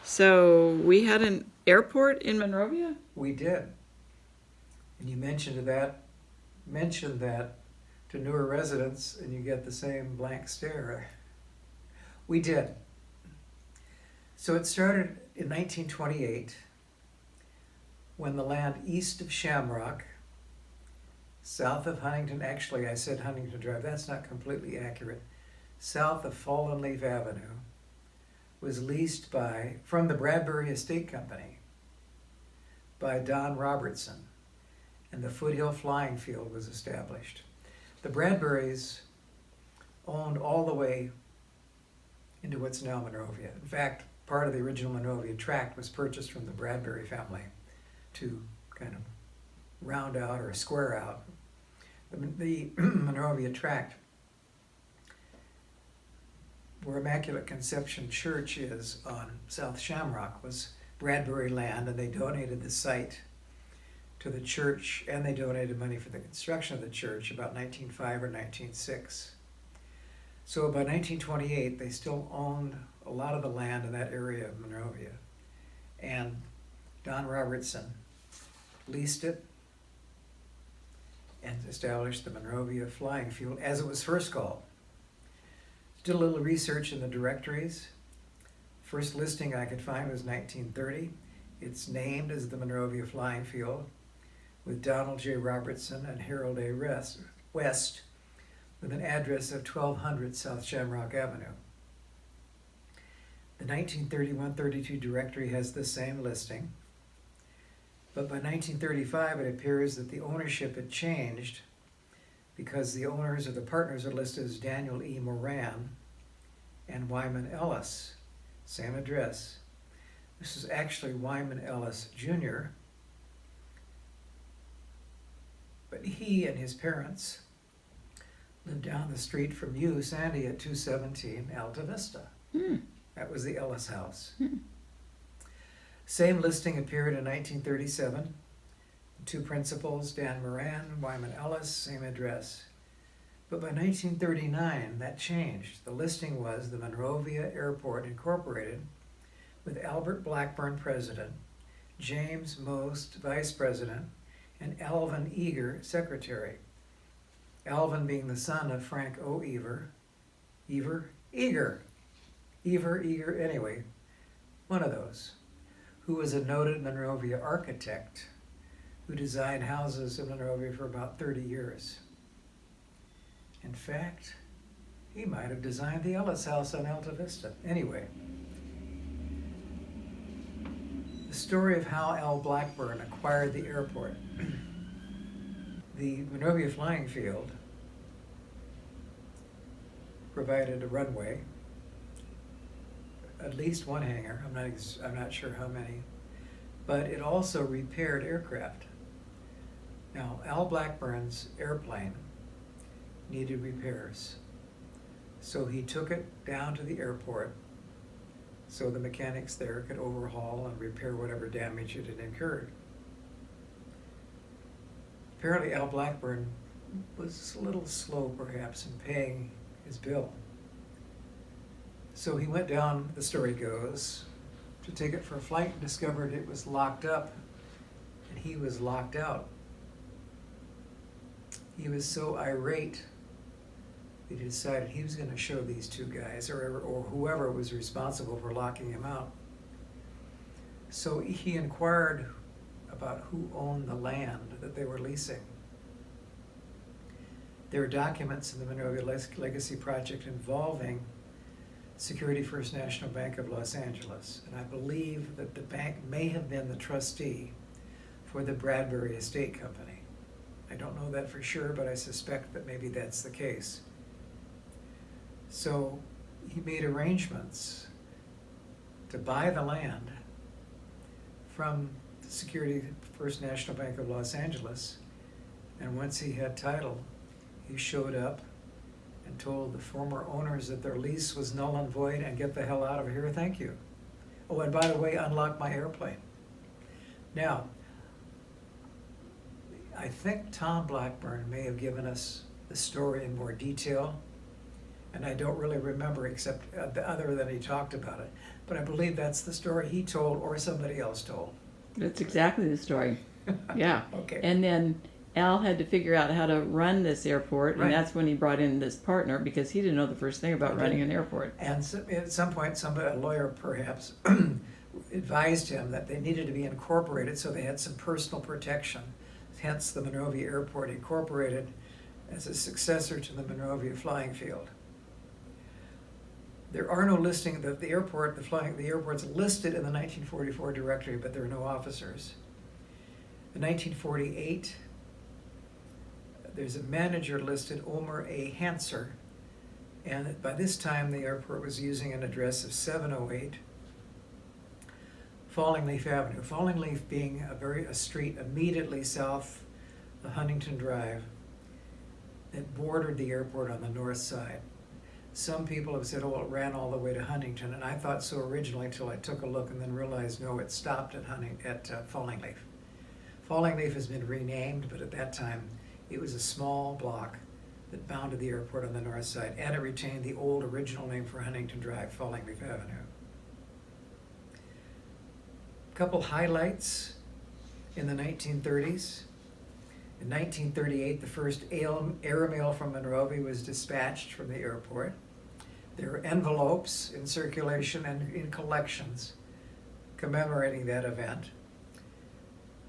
So we had an airport in Monrovia? We did. And you mentioned that to newer residents and you get the same blank stare. We did. So it started in 1928 when the land east of Shamrock, south of Huntington, actually I said Huntington Drive, that's not completely accurate, south of Fallen Leaf Avenue, was leased from the Bradbury Estate Company by Don Robertson, and the Foothill Flying Field was established. The Bradburys owned all the way into what's now Monrovia. In fact, part of the original Monrovia tract was purchased from the Bradbury family to kind of round out or square out the Monrovia tract. Where Immaculate Conception Church is on South Shamrock was Bradbury land, and they donated the site to the church, and they donated money for the construction of the church about 1905 or 1906. So by 1928, they still owned a lot of the land in that area of Monrovia. And Don Robertson leased it and established the Monrovia Flying Field, as it was first called. Did a little research in the directories. First listing I could find was 1930. It's named as the Monrovia Flying Field with Donald J. Robertson and Harold A. West with an address of 1200 South Shamrock Avenue. The 1931-32 directory has the same listing, but by 1935 it appears that the ownership had changed because the owners or the partners are listed as Daniel E. Moran and Wyman Ellis, same address. This is actually Wyman Ellis Jr., but he and his parents lived down the street from you, Sandy, at 217 Alta Vista. That was the Ellis house. Same listing appeared in 1937. Two principals, Dan Moran, Wyman Ellis, same address. But by 1939, that changed. The listing was the Monrovia Airport Incorporated with Albert Blackburn president, James Most vice president, and Alvin Eager secretary. Alvin being the son of Frank O. Eager, anyway, one of those, who was a noted Monrovia architect who designed houses in Monrovia for about 30 years. In fact, he might have designed the Ellis house on Alta Vista. Anyway, the story of how Al Blackburn acquired the airport. The Monrovia Flying Field provided a runway, at least one hangar, I'm not sure how many, but it also repaired aircraft. Now, Al Blackburn's airplane needed repairs, so he took it down to the airport so the mechanics there could overhaul and repair whatever damage it had incurred. Apparently, Al Blackburn was a little slow, perhaps, in paying his bill. So he went down, the story goes, to take it for a flight and discovered it was locked up, and he was locked out. He was so irate that he decided he was going to show these two guys, or whoever was responsible for locking him out. So he inquired about who owned the land that they were leasing. There are documents in the Monrovia Legacy Project involving Security First National Bank of Los Angeles, and I believe that the bank may have been the trustee for the Bradbury Estate Company. I don't know that for sure, but I suspect that maybe that's the case. So he made arrangements to buy the land from the Security First National Bank of Los Angeles, and once he had title, he showed up and told the former owners that their lease was null and void and get the hell out of here, thank you. Oh, and by the way, unlock my airplane. Now, I think Tom Blackburn may have given us the story in more detail, And I don't really remember except the other than he talked about it. But I believe that's the story he told or somebody else told. That's exactly the story. Yeah. Okay. And then Al had to figure out how to run this airport, Right. and that's when he brought in this partner because he didn't know the first thing about He running didn't. an airport. And so, at some point, a lawyer perhaps, advised him that they needed to be incorporated so they had some personal protection. Hence, the Monrovia Airport incorporated as a successor to the Monrovia Flying Field. There are no listing, the airport's listed in the 1944 directory, but there are no officers. In 1948, there's a manager listed, Omer A. Hanser, and by this time the airport was using an address of 708 Falling Leaf Avenue. Falling Leaf being a street immediately south of Huntington Drive that bordered the airport on the north side. Some people have said, oh, it ran all the way to Huntington, and I thought so originally until I took a look and then realized, no, it stopped at Falling Leaf. Falling Leaf has been renamed, but at that time it was a small block that bounded the airport on the north side, and it retained the old original name for Huntington Drive, Falling Leaf Avenue. A couple highlights in the 1930s. In 1938, the first airmail from Monrovia was dispatched from the airport. There were envelopes in circulation and in collections commemorating that event.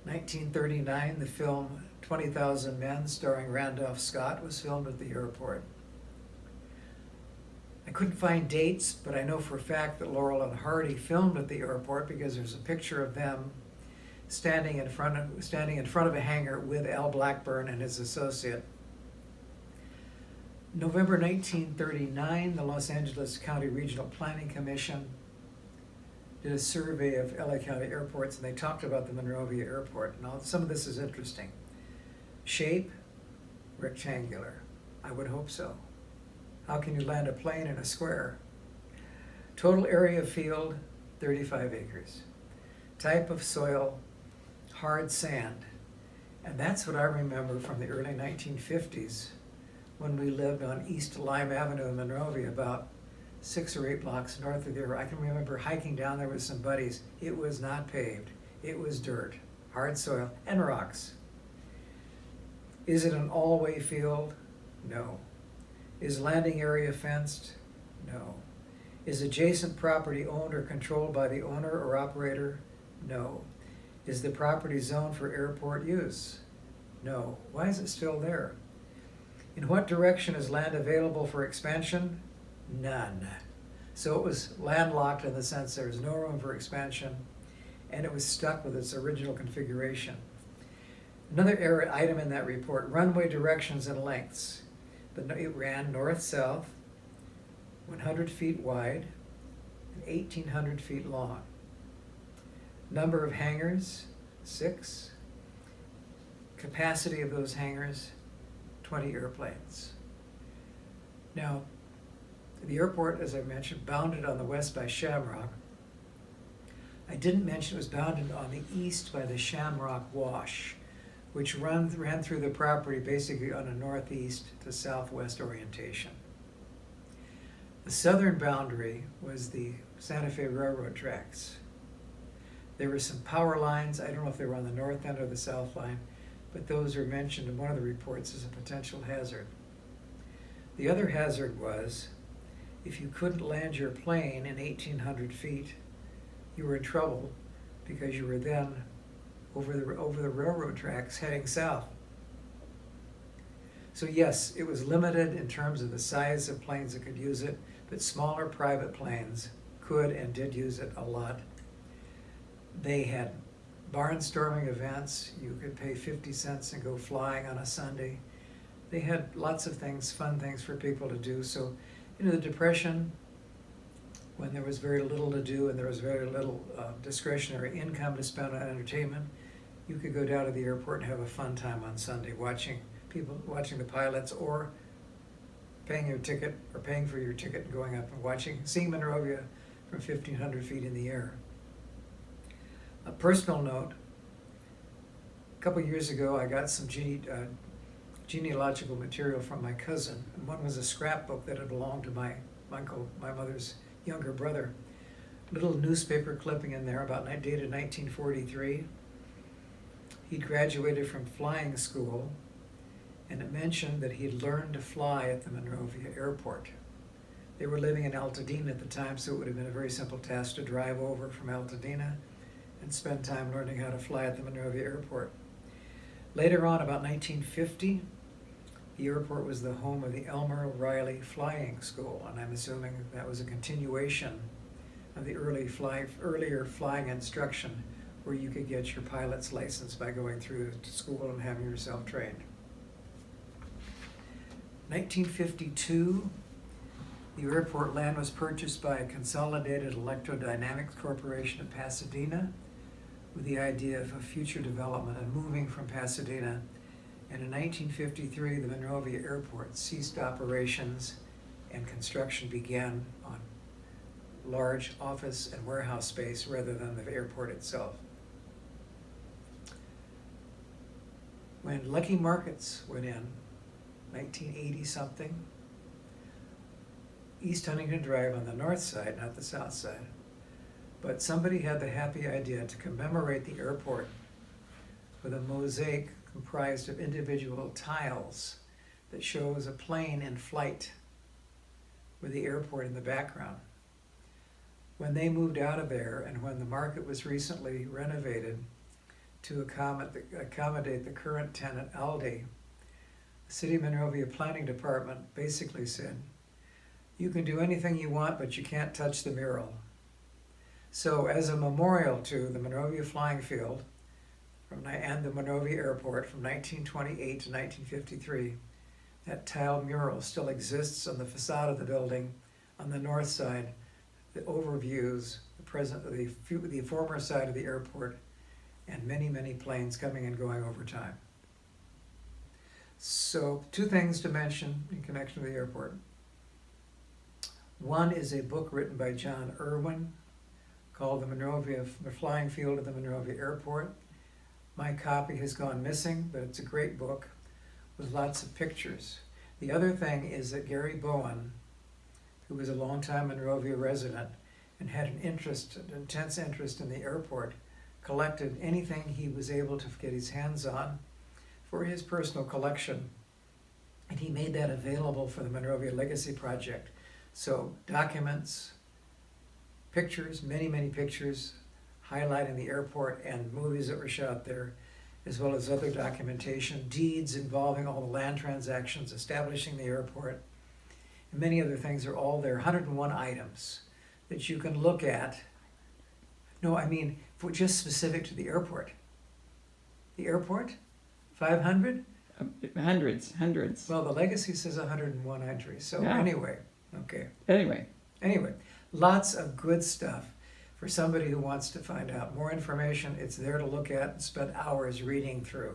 1939, the film 20,000 Men, starring Randolph Scott, was filmed at the airport. I couldn't find dates, but I know for a fact that Laurel and Hardy filmed at the airport because there's a picture of them standing in front of a hangar with Al Blackburn and his associate. November 1939, the Los Angeles County Regional Planning Commission did a survey of LA County airports, and they talked about the Monrovia Airport. Now, some of this is interesting. Shape, rectangular. I would hope so. How can you land a plane in a square? Total area of field, 35 acres. Type of soil, hard sand. And that's what I remember from the early 1950s when we lived on East Lime Avenue in Monrovia, about 6 or 8 blocks north of there. I can remember hiking down there with some buddies. It was not paved. It was dirt, hard soil, and rocks. Is it an all-way field? No. Is landing area fenced? No. Is adjacent property owned or controlled by the owner or operator? No. Is the property zoned for airport use? No. Why is it still there? In what direction is land available for expansion? None. So it was landlocked in the sense there was no room for expansion, and it was stuck with its original configuration. Another item in that report, runway directions and lengths. It ran north-south, 100 feet wide, and 1,800 feet long. Number of hangars, 6. Capacity of those hangars, 20 airplanes. Now, the airport, as I mentioned, bounded on the west by Shamrock. I didn't mention it was bounded on the east by the Shamrock Wash, which ran through the property basically on a northeast to southwest orientation. The southern boundary was the Santa Fe Railroad tracks. There were some power lines. I don't know if they were on the north end or the south line, but those are mentioned in one of the reports as a potential hazard. The other hazard was, if you couldn't land your plane in 1,800 feet, you were in trouble because you were then over the railroad tracks heading south. So yes, it was limited in terms of the size of planes that could use it, but smaller private planes could and did use it a lot. They had barnstorming events. You could pay 50 cents and go flying on a Sunday. They had lots of things, fun things for people to do. So, the Depression, when there was very little to do and there was very little discretionary income to spend on entertainment, you could go down to the airport and have a fun time on Sunday watching the pilots, or paying for your ticket and going up and seeing Monrovia from 1,500 feet in the air. A personal note, a couple years ago I got some genealogical material from my cousin, and one was a scrapbook that had belonged to my uncle, my mother's younger brother. Little newspaper clipping in there about dated 1943. He'd graduated from flying school, and it mentioned that he'd learned to fly at the Monrovia Airport. They were living in Altadena at the time, so it would have been a very simple task to drive over from Altadena and spend time learning how to fly at the Monrovia Airport. Later on, about 1950, the airport was the home of the Elmer Riley Flying School, and I'm assuming that was a continuation of the earlier flying instruction where you could get your pilot's license by going through school and having yourself trained. 1952, the airport land was purchased by Consolidated Electrodynamics Corporation of Pasadena with the idea of a future development and moving from Pasadena. And in 1953, the Monrovia Airport ceased operations and construction began on large office and warehouse space rather than the airport itself. When Lucky Markets went in, 1980 something, East Huntington Drive on the north side, not the south side, but somebody had the happy idea to commemorate the airport with a mosaic comprised of individual tiles that shows a plane in flight with the airport in the background. When they moved out of there and when the market was recently renovated to accommodate the current tenant Aldi, the City of Monrovia Planning Department basically said, you can do anything you want, but you can't touch the mural. So as a memorial to the Monrovia Flying Field and the Monrovia Airport from 1928 to 1953, that tiled mural still exists on the facade of the building on the north side that overviews the former side of the airport and many, many planes coming and going over time. So, two things to mention in connection with the airport. One is a book written by John Irwin called The Flying Field of the Monrovia Airport. My copy has gone missing, but it's a great book with lots of pictures. The other thing is that Gary Bowen, who was a longtime Monrovia resident and had an intense interest in the airport, collected anything he was able to get his hands on for his personal collection, and he made that available for the Monrovia Legacy Project. So documents, pictures, many, many pictures highlighting the airport and movies that were shot there, as well as other documentation, deeds involving all the land transactions establishing the airport, and many other things are all there, 101 items that you can look at. No, I mean, for just specific to the airport. The airport? 500? Hundreds. Well, the legacy says 101 entries, so Yeah. Anyway, okay. Anyway, Lots of good stuff for somebody who wants to find out more information. It's there to look at and spend hours reading through.